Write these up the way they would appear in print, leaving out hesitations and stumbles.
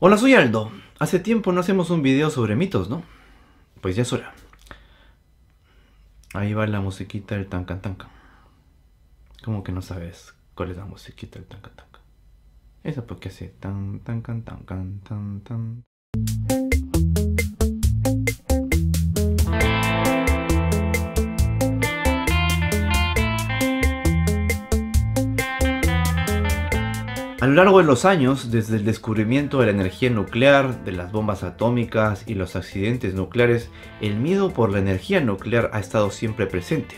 Hola, soy Aldo. Hace tiempo no hacemos un video sobre mitos, ¿no? Pues ya es hora. Ahí va la musiquita del tancan tancan. ¿Cómo que no sabes cuál es la musiquita del tancan tancan? Esa porque hace tan tancan tancan tan tan. A lo largo de los años, desde el descubrimiento de la energía nuclear, de las bombas atómicas y los accidentes nucleares, el miedo por la energía nuclear ha estado siempre presente.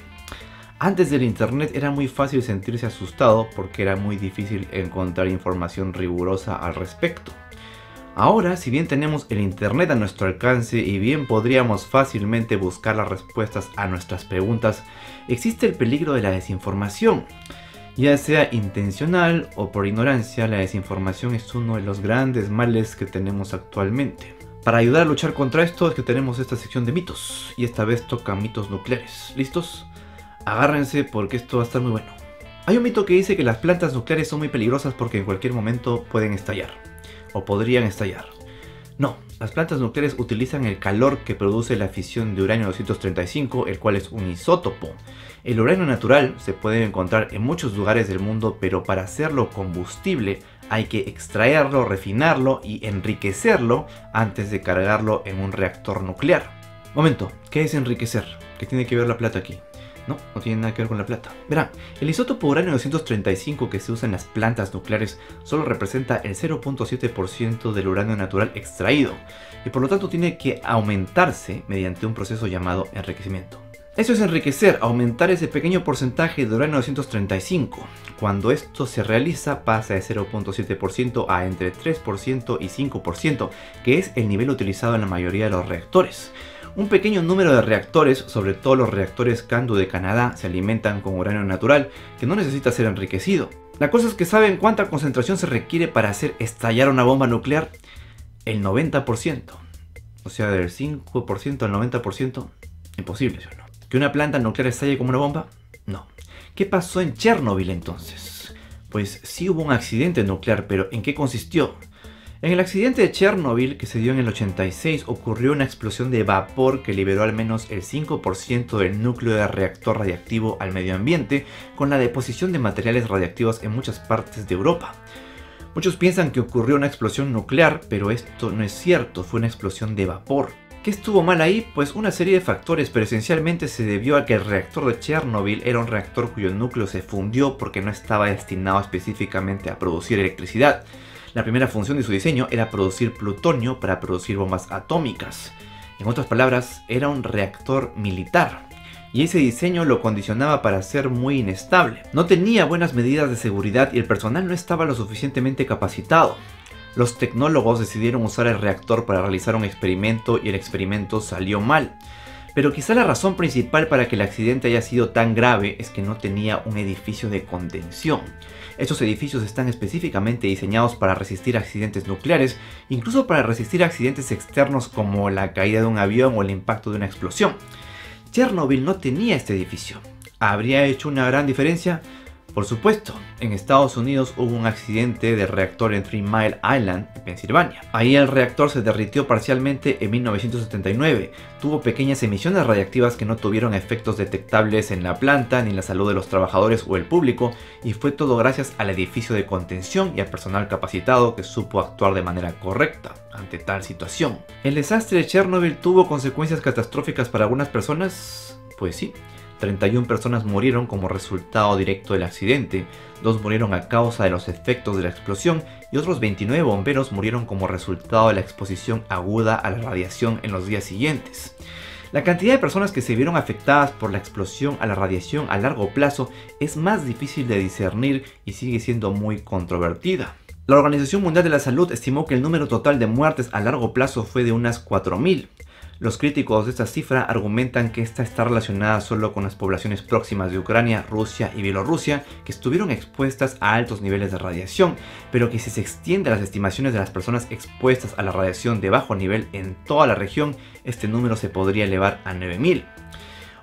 Antes del internet era muy fácil sentirse asustado porque era muy difícil encontrar información rigurosa al respecto. Ahora, si bien tenemos el internet a nuestro alcance y bien podríamos fácilmente buscar las respuestas a nuestras preguntas, existe el peligro de la desinformación. Ya sea intencional o por ignorancia, la desinformación es uno de los grandes males que tenemos actualmente. Para ayudar a luchar contra esto es que tenemos esta sección de mitos, y esta vez toca mitos nucleares. ¿Listos? Agárrense porque esto va a estar muy bueno. Hay un mito que dice que las plantas nucleares son muy peligrosas porque en cualquier momento pueden estallar, o podrían estallar. No, las plantas nucleares utilizan el calor que produce la fisión de uranio 235, el cual es un isótopo. El uranio natural se puede encontrar en muchos lugares del mundo, pero para hacerlo combustible hay que extraerlo, refinarlo y enriquecerlo antes de cargarlo en un reactor nuclear. Momento, ¿qué es enriquecer? ¿Qué tiene que ver la plata aquí? No, no tiene nada que ver con la plata. Verán, el isótopo uranio 235 que se usa en las plantas nucleares solo representa el 0.7% del uranio natural extraído y por lo tanto tiene que aumentarse mediante un proceso llamado enriquecimiento. Eso es enriquecer, aumentar ese pequeño porcentaje de uranio 235. Cuando esto se realiza pasa de 0.7% a entre 3% y 5%, que es el nivel utilizado en la mayoría de los reactores. Un pequeño número de reactores, sobre todo los reactores Candu de Canadá, se alimentan con uranio natural que no necesita ser enriquecido. La cosa es que ¿saben cuánta concentración se requiere para hacer estallar una bomba nuclear? El 90%. O sea, del 5% al 90%, imposible, ¿sí o no? ¿Que una planta nuclear estalle como una bomba? No. ¿Qué pasó en Chernobyl entonces? Pues sí hubo un accidente nuclear, pero ¿en qué consistió? En el accidente de Chernobyl, que se dio en el 86, ocurrió una explosión de vapor que liberó al menos el 5% del núcleo del reactor radiactivo al medio ambiente, con la deposición de materiales radiactivos en muchas partes de Europa. Muchos piensan que ocurrió una explosión nuclear, pero esto no es cierto, fue una explosión de vapor. ¿Qué estuvo mal ahí? Pues una serie de factores, pero esencialmente se debió a que el reactor de Chernobyl era un reactor cuyo núcleo se fundió porque no estaba destinado específicamente a producir electricidad. La primera función de su diseño era producir plutonio para producir bombas atómicas. En otras palabras, era un reactor militar. Y ese diseño lo condicionaba para ser muy inestable. No tenía buenas medidas de seguridad y el personal no estaba lo suficientemente capacitado. Los tecnólogos decidieron usar el reactor para realizar un experimento y el experimento salió mal. Pero quizá la razón principal para que el accidente haya sido tan grave es que no tenía un edificio de contención. Estos edificios están específicamente diseñados para resistir accidentes nucleares, incluso para resistir accidentes externos como la caída de un avión o el impacto de una explosión. Chernobyl no tenía este edificio. ¿Habría hecho una gran diferencia? Por supuesto, en Estados Unidos hubo un accidente de reactor en 3 Mile Island, en Pensilvania. Ahí el reactor se derritió parcialmente en 1979. Tuvo pequeñas emisiones radiactivas que no tuvieron efectos detectables en la planta, ni en la salud de los trabajadores o el público, y fue todo gracias al edificio de contención y al personal capacitado que supo actuar de manera correcta ante tal situación. ¿El desastre de Chernobyl tuvo consecuencias catastróficas para algunas personas? Pues sí. 31 personas murieron como resultado directo del accidente, 2 murieron a causa de los efectos de la explosión y otros 29 bomberos murieron como resultado de la exposición aguda a la radiación en los días siguientes. La cantidad de personas que se vieron afectadas por la explosión a la radiación a largo plazo es más difícil de discernir y sigue siendo muy controvertida. La Organización Mundial de la Salud estimó que el número total de muertes a largo plazo fue de unas 4.000. Los críticos de esta cifra argumentan que esta está relacionada solo con las poblaciones próximas de Ucrania, Rusia y Bielorrusia que estuvieron expuestas a altos niveles de radiación, pero que si se extiende a las estimaciones de las personas expuestas a la radiación de bajo nivel en toda la región, este número se podría elevar a 9.000.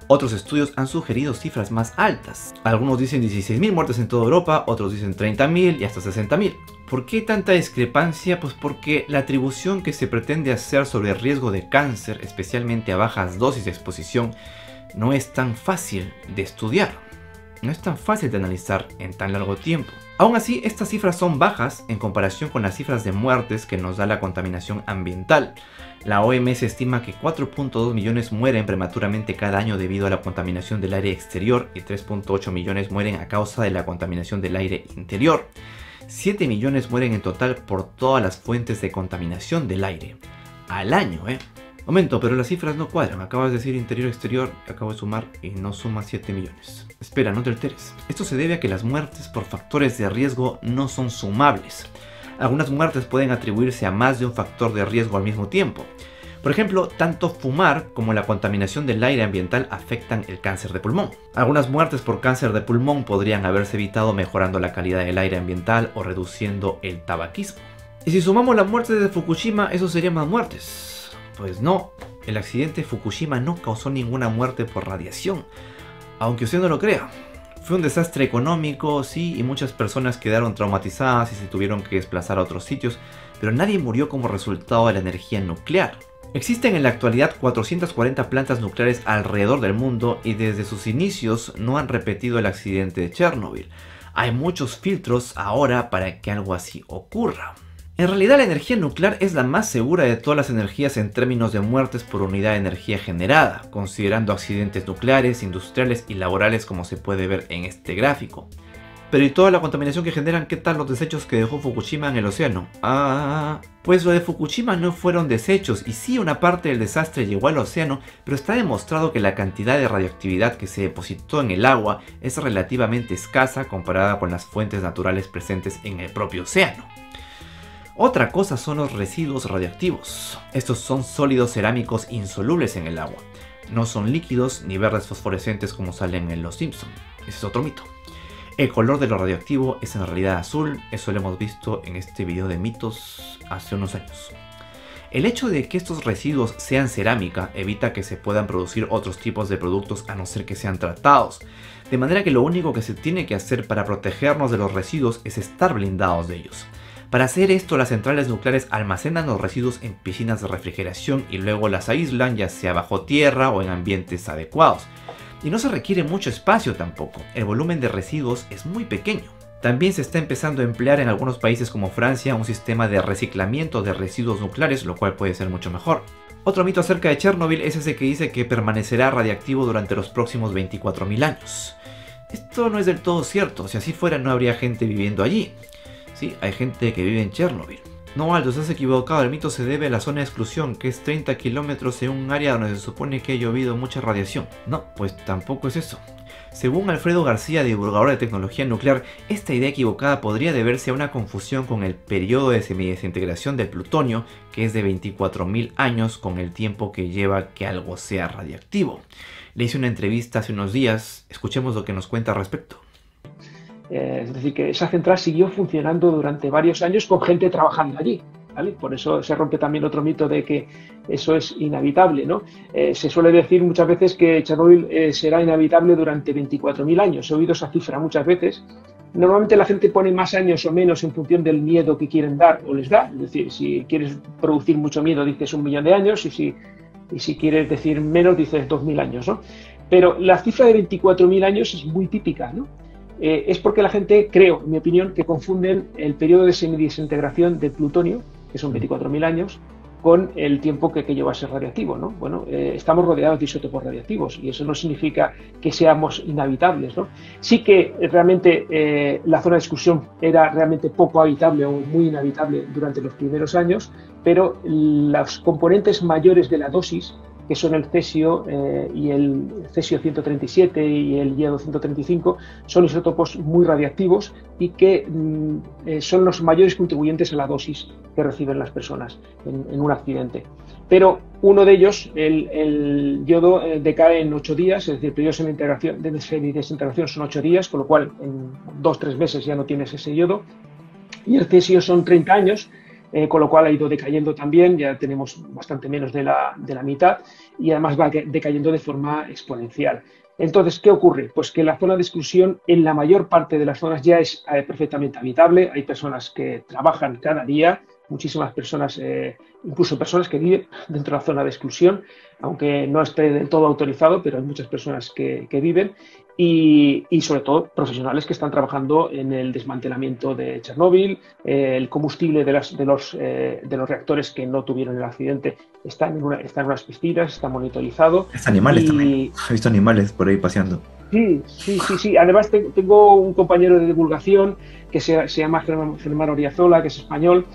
Otros estudios han sugerido cifras más altas. Algunos dicen 16.000 muertes en toda Europa, otros dicen 30.000 y hasta 60.000. ¿Por qué tanta discrepancia? Pues porque la atribución que se pretende hacer sobre el riesgo de cáncer, especialmente a bajas dosis de exposición, no es tan fácil de estudiar. No es tan fácil de analizar en tan largo tiempo. Aún así, estas cifras son bajas en comparación con las cifras de muertes que nos da la contaminación ambiental. La OMS estima que 4.2 millones mueren prematuramente cada año debido a la contaminación del aire exterior y 3.8 millones mueren a causa de la contaminación del aire interior. 7 millones mueren en total por todas las fuentes de contaminación del aire. Al año, Momento, pero las cifras no cuadran. Acabas de decir interior-exterior, acabo de sumar y no suma 7 millones. Espera, no te alteres. Esto se debe a que las muertes por factores de riesgo no son sumables. Algunas muertes pueden atribuirse a más de un factor de riesgo al mismo tiempo. Por ejemplo, tanto fumar como la contaminación del aire ambiental afectan el cáncer de pulmón. Algunas muertes por cáncer de pulmón podrían haberse evitado mejorando la calidad del aire ambiental o reduciendo el tabaquismo. Y si sumamos la muerte de Fukushima, eso serían más muertes. Pues no, el accidente de Fukushima no causó ninguna muerte por radiación, aunque usted no lo crea. Fue un desastre económico, sí, y muchas personas quedaron traumatizadas y se tuvieron que desplazar a otros sitios, pero nadie murió como resultado de la energía nuclear. Existen en la actualidad 440 plantas nucleares alrededor del mundo y desde sus inicios no han repetido el accidente de Chernobyl. Hay muchos filtros ahora para que algo así ocurra. En realidad la energía nuclear es la más segura de todas las energías en términos de muertes por unidad de energía generada, considerando accidentes nucleares, industriales y laborales como se puede ver en este gráfico. Pero ¿y toda la contaminación que generan? ¿Qué tal los desechos que dejó Fukushima en el océano? Pues lo de Fukushima no fueron desechos y sí una parte del desastre llegó al océano, pero está demostrado que la cantidad de radioactividad que se depositó en el agua es relativamente escasa comparada con las fuentes naturales presentes en el propio océano. Otra cosa son los residuos radioactivos. Estos son sólidos cerámicos insolubles en el agua. No son líquidos ni verdes fosforescentes como salen en Los Simpson. Ese es otro mito. El color de lo radioactivo es en realidad azul. Eso lo hemos visto en este video de mitos hace unos años. El hecho de que estos residuos sean cerámica evita que se puedan producir otros tipos de productos a no ser que sean tratados. De manera que lo único que se tiene que hacer para protegernos de los residuos es estar blindados de ellos. Para hacer esto, las centrales nucleares almacenan los residuos en piscinas de refrigeración y luego las aíslan ya sea bajo tierra o en ambientes adecuados. Y no se requiere mucho espacio tampoco, el volumen de residuos es muy pequeño. También se está empezando a emplear en algunos países como Francia un sistema de reciclamiento de residuos nucleares, lo cual puede ser mucho mejor. Otro mito acerca de Chernobyl es ese que dice que permanecerá radiactivo durante los próximos 24.000 años. Esto no es del todo cierto, si así fuera no habría gente viviendo allí. Sí, hay gente que vive en Chernobyl. No, Aldo, estás equivocado. El mito se debe a la zona de exclusión, que es 30 kilómetros en un área donde se supone que ha llovido mucha radiación. No, pues tampoco es eso. Según Alfredo García, divulgador de tecnología nuclear, esta idea equivocada podría deberse a una confusión con el periodo de semidesintegración del plutonio, que es de 24.000 años, con el tiempo que lleva que algo sea radiactivo. Le hice una entrevista hace unos días. Escuchemos lo que nos cuenta al respecto. Es decir, que esa central siguió funcionando durante varios años con gente trabajando allí, ¿vale? Por eso se rompe también otro mito de que eso es inhabitable, ¿no? Se suele decir muchas veces que Chernobyl será inhabitable durante 24.000 años. He oído esa cifra muchas veces. Normalmente la gente pone más años o menos en función del miedo que quieren dar o les da. Es decir, si quieres producir mucho miedo dices 1.000.000 de años y si quieres decir menos dices 2.000 años, ¿no? Pero la cifra de 24.000 años es muy típica, ¿no? Es porque la gente, creo, en mi opinión, que confunden el periodo de semidesintegración del plutonio, que son 24.000 años, con el tiempo que lleva a ser radiactivo, ¿no? Bueno, estamos rodeados de isótopos radiactivos y eso no significa que seamos inhabitables, ¿no? Sí que realmente la zona de exclusión era realmente poco habitable o muy inhabitable durante los primeros años, pero los componentes mayores de la dosis, que son el cesio y el cesio 137 y el iodo 135, son isótopos muy radiactivos y que son los mayores contribuyentes a la dosis que reciben las personas en un accidente. Pero uno de ellos, el yodo, decae en 8 días, es decir, el periodo de semidesintegración son 8 días, con lo cual en 2-3 meses ya no tienes ese yodo, y el cesio son 30 años, con lo cual ha ido decayendo también, ya tenemos bastante menos de la mitad y además va decayendo de forma exponencial. Entonces, ¿qué ocurre? Pues que la zona de exclusión en la mayor parte de las zonas ya es perfectamente habitable. Hay personas que trabajan cada día, muchísimas personas, incluso personas que viven dentro de la zona de exclusión, aunque no esté del todo autorizado, pero hay muchas personas que viven y sobre todo profesionales que están trabajando en el desmantelamiento de Chernóbil, el combustible de los reactores que no tuvieron el accidente está en unas piscinas, está monitorizado. Es animales también. Y He visto animales por ahí paseando. sí, sí, sí, sí. Además, tengo un compañero de divulgación que se llama Germán Oriazola, que es español.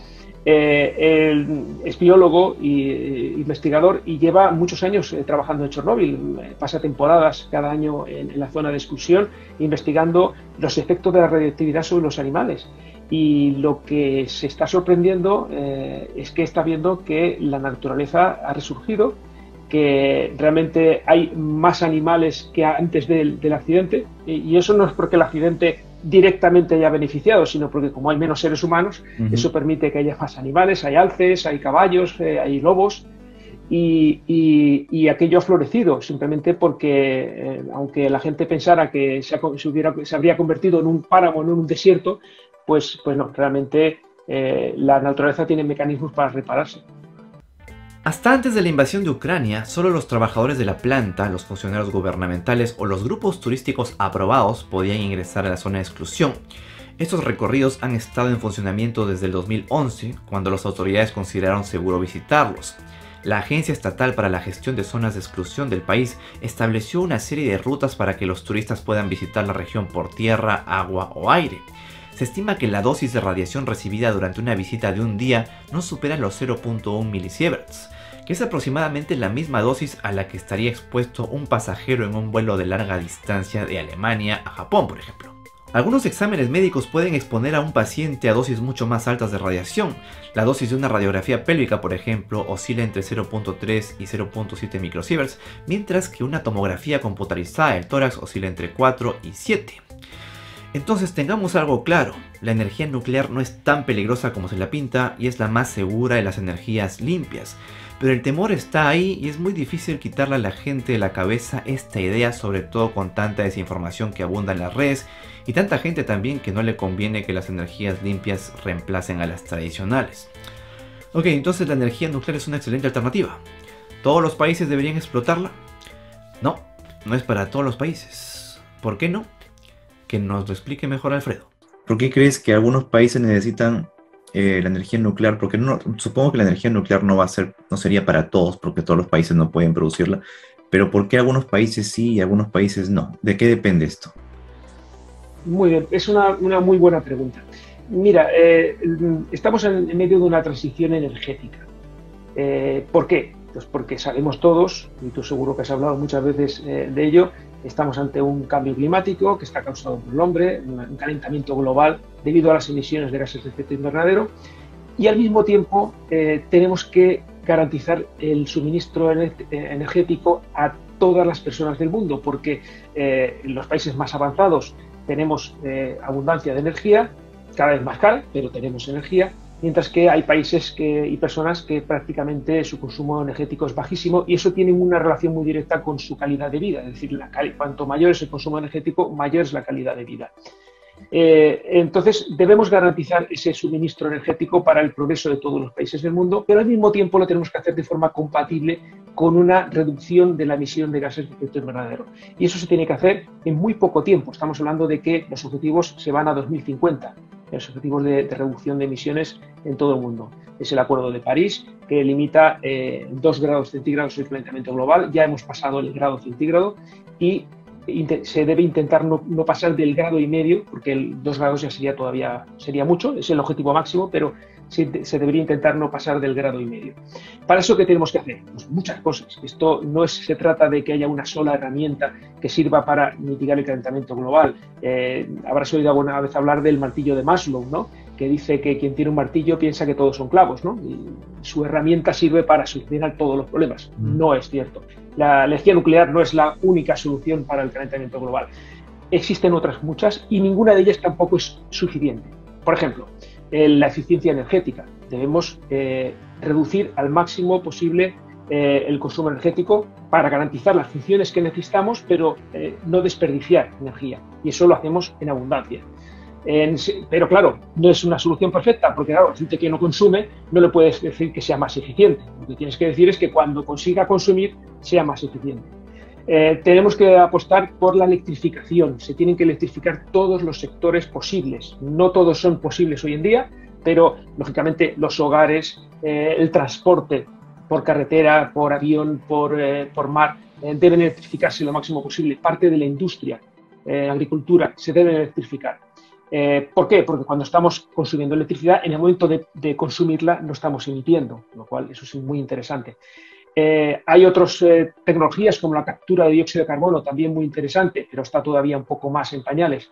Él es biólogo e investigador y lleva muchos años trabajando en Chernóbil. Pasa temporadas cada año en la zona de exclusión investigando los efectos de la radioactividad sobre los animales. Y lo que se está sorprendiendo es que está viendo que la naturaleza ha resurgido, que realmente hay más animales que antes del accidente, y eso no es porque el accidente directamente haya beneficiado, sino porque como hay menos seres humanos, eso permite que haya más animales, hay alces, hay caballos, hay lobos, y aquello ha florecido simplemente porque, aunque la gente pensara que se habría convertido en un páramo, en un desierto, pues no, realmente la naturaleza tiene mecanismos para repararse. Hasta antes de la invasión de Ucrania, solo los trabajadores de la planta, los funcionarios gubernamentales o los grupos turísticos aprobados podían ingresar a la zona de exclusión. Estos recorridos han estado en funcionamiento desde el 2011, cuando las autoridades consideraron seguro visitarlos. La Agencia Estatal para la Gestión de Zonas de Exclusión del país estableció una serie de rutas para que los turistas puedan visitar la región por tierra, agua o aire. Se estima que la dosis de radiación recibida durante una visita de un día no supera los 0.1 milisieverts, que es aproximadamente la misma dosis a la que estaría expuesto un pasajero en un vuelo de larga distancia de Alemania a Japón, por ejemplo. Algunos exámenes médicos pueden exponer a un paciente a dosis mucho más altas de radiación. La dosis de una radiografía pélvica, por ejemplo, oscila entre 0.3 y 0.7 microsieverts, mientras que una tomografía computarizada del tórax oscila entre 4 y 7. Entonces tengamos algo claro, la energía nuclear no es tan peligrosa como se la pinta y es la más segura de las energías limpias. Pero el temor está ahí y es muy difícil quitarle a la gente de la cabeza esta idea, sobre todo con tanta desinformación que abunda en las redes y tanta gente también que no le conviene que las energías limpias reemplacen a las tradicionales. Ok, entonces la energía nuclear es una excelente alternativa. ¿Todos los países deberían explotarla? No, no es para todos los países. ¿Por qué no? Que nos lo explique mejor Alfredo. ¿Por qué crees que algunos países necesitan la energía nuclear? Porque no, supongo que la energía nuclear no sería para todos, porque todos los países no pueden producirla. Pero ¿por qué algunos países sí y algunos países no? ¿De qué depende esto? Muy bien, es una muy buena pregunta. Mira, estamos en medio de una transición energética. ¿Por qué? Pues porque sabemos todos, y tú seguro que has hablado muchas veces de ello, estamos ante un cambio climático que está causado por el hombre, un calentamiento global debido a las emisiones de gases de efecto invernadero, y al mismo tiempo tenemos que garantizar el suministro energético a todas las personas del mundo, porque en los países más avanzados tenemos abundancia de energía, cada vez más cara, pero tenemos energía, mientras que hay países y personas que prácticamente su consumo energético es bajísimo, y eso tiene una relación muy directa con su calidad de vida, es decir, cuanto mayor es el consumo energético, mayor es la calidad de vida. Entonces debemos garantizar ese suministro energético para el progreso de todos los países del mundo, pero al mismo tiempo lo tenemos que hacer de forma compatible con una reducción de la emisión de gases de efecto invernadero. Y eso se tiene que hacer en muy poco tiempo. Estamos hablando de que los objetivos se van a 2050, los objetivos de reducción de emisiones en todo el mundo. Es el Acuerdo de París, que limita 2 grados centígrados el calentamiento global. Ya hemos pasado el grado centígrado y se debe intentar no pasar del 1,5 grados, porque el 2 grados ya sería mucho, es el objetivo máximo, pero se debería intentar no pasar del 1,5 grados. ¿Para eso qué tenemos que hacer? Pues muchas cosas. Esto no se trata de que haya una sola herramienta que sirva para mitigar el calentamiento global. Habrás oído alguna vez hablar del martillo de Maslow, ¿no?, que dice que quien tiene un martillo piensa que todos son clavos, ¿no? Y su herramienta sirve para solucionar todos los problemas. No es cierto. La energía nuclear no es la única solución para el calentamiento global. Existen otras muchas y ninguna de ellas tampoco es suficiente. Por ejemplo, la eficiencia energética. Debemos reducir al máximo posible el consumo energético para garantizar las funciones que necesitamos, pero no desperdiciar energía. Y eso lo hacemos en abundancia. Pero claro, no es una solución perfecta, porque claro, gente que no consume no le puedes decir que sea más eficiente. Lo que tienes que decir es que cuando consiga consumir sea más eficiente. Tenemos que apostar por la electrificación. Se tienen que electrificar todos los sectores posibles. No todos son posibles hoy en día, pero lógicamente los hogares, el transporte por carretera, por avión, por mar, deben electrificarse lo máximo posible. Parte de la industria, agricultura, se deben electrificar. ¿Por qué? Porque cuando estamos consumiendo electricidad, en el momento de consumirla no estamos emitiendo, lo cual eso es muy interesante. Hay otras tecnologías como la captura de dióxido de carbono, también muy interesante, pero está todavía un poco más en pañales.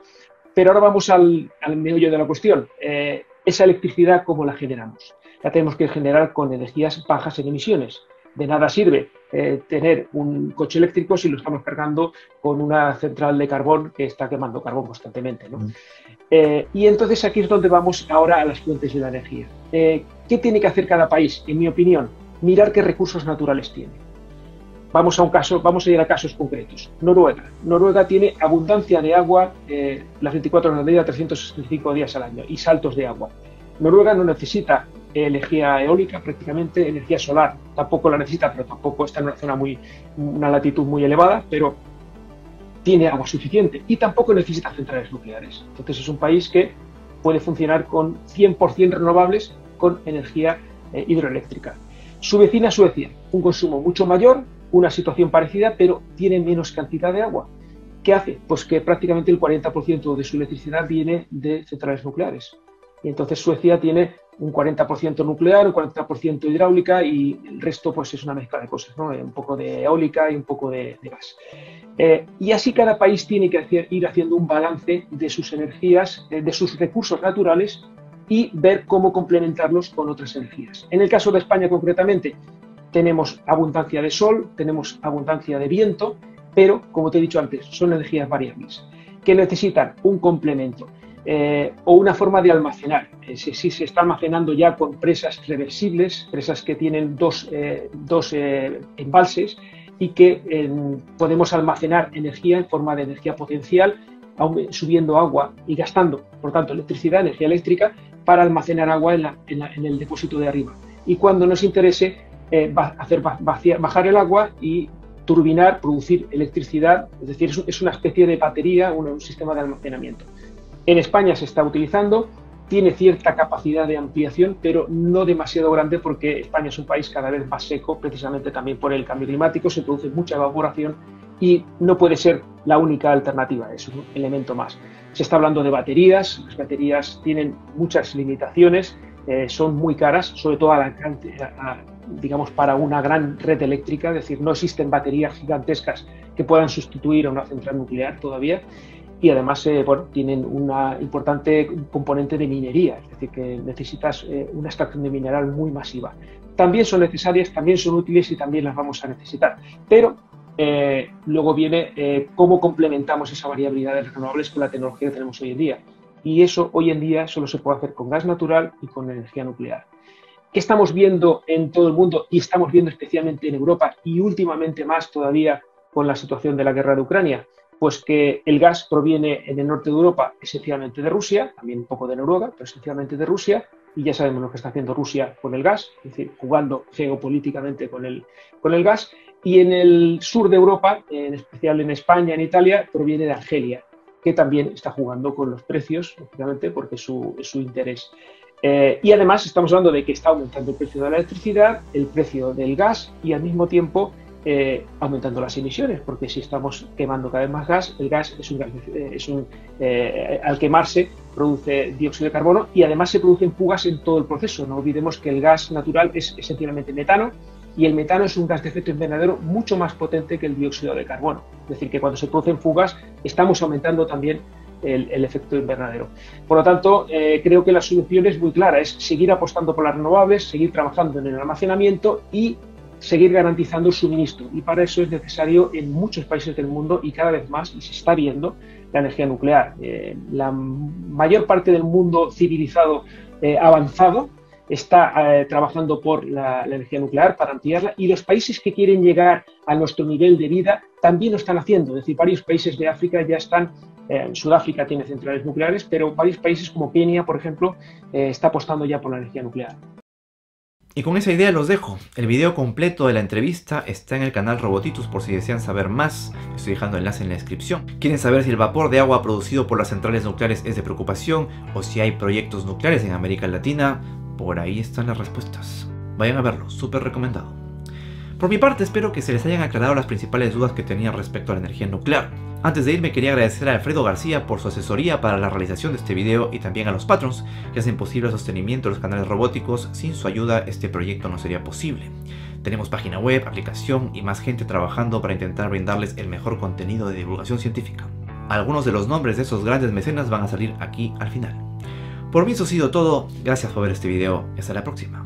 Pero ahora vamos al meollo de la cuestión. Esa electricidad, ¿cómo la generamos? La tenemos que generar con energías bajas en emisiones. De nada sirve tener un coche eléctrico si lo estamos cargando con una central de carbón que está quemando carbón constantemente, ¿no? Y entonces aquí es donde vamos ahora a las fuentes de la energía. ¿Qué tiene que hacer cada país? En mi opinión, mirar qué recursos naturales tiene. Vamos a ir a casos concretos. Noruega tiene abundancia de agua las 24 horas del día, 365 días al año y saltos de agua. Noruega no necesita energía eólica, prácticamente energía solar. Tampoco la necesita, pero tampoco está en una zona una latitud muy elevada, pero tiene agua suficiente y tampoco necesita centrales nucleares. Entonces es un país que puede funcionar con 100% renovables con energía hidroeléctrica. Su vecina Suecia, un consumo mucho mayor, una situación parecida, pero tiene menos cantidad de agua. ¿Qué hace? Pues que prácticamente el 40% de su electricidad viene de centrales nucleares. Y entonces Suecia tiene un 40% nuclear, un 40% hidráulica y el resto pues es una mezcla de cosas, ¿no? Un poco de eólica y un poco de gas. Y así cada país tiene que ir haciendo un balance de sus energías, de sus recursos naturales y ver cómo complementarlos con otras energías. En el caso de España concretamente, tenemos abundancia de sol, tenemos abundancia de viento, pero como te he dicho antes, son energías variables que necesitan un complemento. O una forma de almacenar. Si se está almacenando ya con presas reversibles, presas que tienen dos embalses y que podemos almacenar energía en forma de energía potencial, subiendo agua y gastando, por tanto, electricidad, energía eléctrica, para almacenar agua en el depósito de arriba. Y cuando nos interese, bajar el agua y turbinar, producir electricidad, es decir, es una especie de batería, un sistema de almacenamiento. En España se está utilizando, tiene cierta capacidad de ampliación, pero no demasiado grande porque España es un país cada vez más seco, precisamente también por el cambio climático, se produce mucha evaporación y no puede ser la única alternativa, es un elemento más. Se está hablando de baterías, las baterías tienen muchas limitaciones, son muy caras, sobre todo digamos, para una gran red eléctrica, es decir, no existen baterías gigantescas que puedan sustituir a una central nuclear todavía. Y además tienen una importante componente de minería, es decir, que necesitas una extracción de mineral muy masiva. También son necesarias, también son útiles y también las vamos a necesitar. Pero luego viene cómo complementamos esa variabilidad de renovables con la tecnología que tenemos hoy en día. Y eso hoy en día solo se puede hacer con gas natural y con energía nuclear. ¿Qué estamos viendo en todo el mundo y estamos viendo especialmente en Europa y últimamente más todavía con la situación de la guerra de Ucrania? Pues que el gas proviene en el norte de Europa esencialmente de Rusia, también un poco de Noruega, pero esencialmente de Rusia, y ya sabemos lo que está haciendo Rusia con el gas, es decir, jugando geopolíticamente con el gas, y en el sur de Europa, en especial en España, en Italia, proviene de Argelia, que también está jugando con los precios, lógicamente, porque es su interés. Y además estamos hablando de que está aumentando el precio de la electricidad, el precio del gas y al mismo tiempo aumentando las emisiones, porque si estamos quemando cada vez más gas, el gas al quemarse produce dióxido de carbono y además se producen fugas en todo el proceso. No olvidemos que el gas natural es esencialmente metano y el metano es un gas de efecto invernadero mucho más potente que el dióxido de carbono. Es decir, que cuando se producen fugas estamos aumentando también el efecto invernadero. Por lo tanto, creo que la solución es muy clara, es seguir apostando por las renovables, seguir trabajando en el almacenamiento y seguir garantizando el suministro. Y para eso es necesario en muchos países del mundo y cada vez más, y se está viendo, la energía nuclear. La mayor parte del mundo civilizado avanzado está trabajando por la energía nuclear para ampliarla, y los países que quieren llegar a nuestro nivel de vida también lo están haciendo. Es decir, varios países de África ya están, Sudáfrica tiene centrales nucleares, pero varios países como Kenia, por ejemplo, está apostando ya por la energía nuclear. Y con esa idea los dejo. El video completo de la entrevista está en el canal Robotitus por si desean saber más. Estoy dejando el enlace en la descripción. ¿Quieren saber si el vapor de agua producido por las centrales nucleares es de preocupación o si hay proyectos nucleares en América Latina? Por ahí están las respuestas. Vayan a verlo, súper recomendado. Por mi parte, espero que se les hayan aclarado las principales dudas que tenían respecto a la energía nuclear. Antes de irme, quería agradecer a Alfredo García por su asesoría para la realización de este video y también a los patrons que hacen posible el sostenimiento de los canales robóticos. Sin su ayuda, este proyecto no sería posible. Tenemos página web, aplicación y más gente trabajando para intentar brindarles el mejor contenido de divulgación científica. Algunos de los nombres de esos grandes mecenas van a salir aquí al final. Por mí eso ha sido todo, gracias por ver este video y hasta la próxima.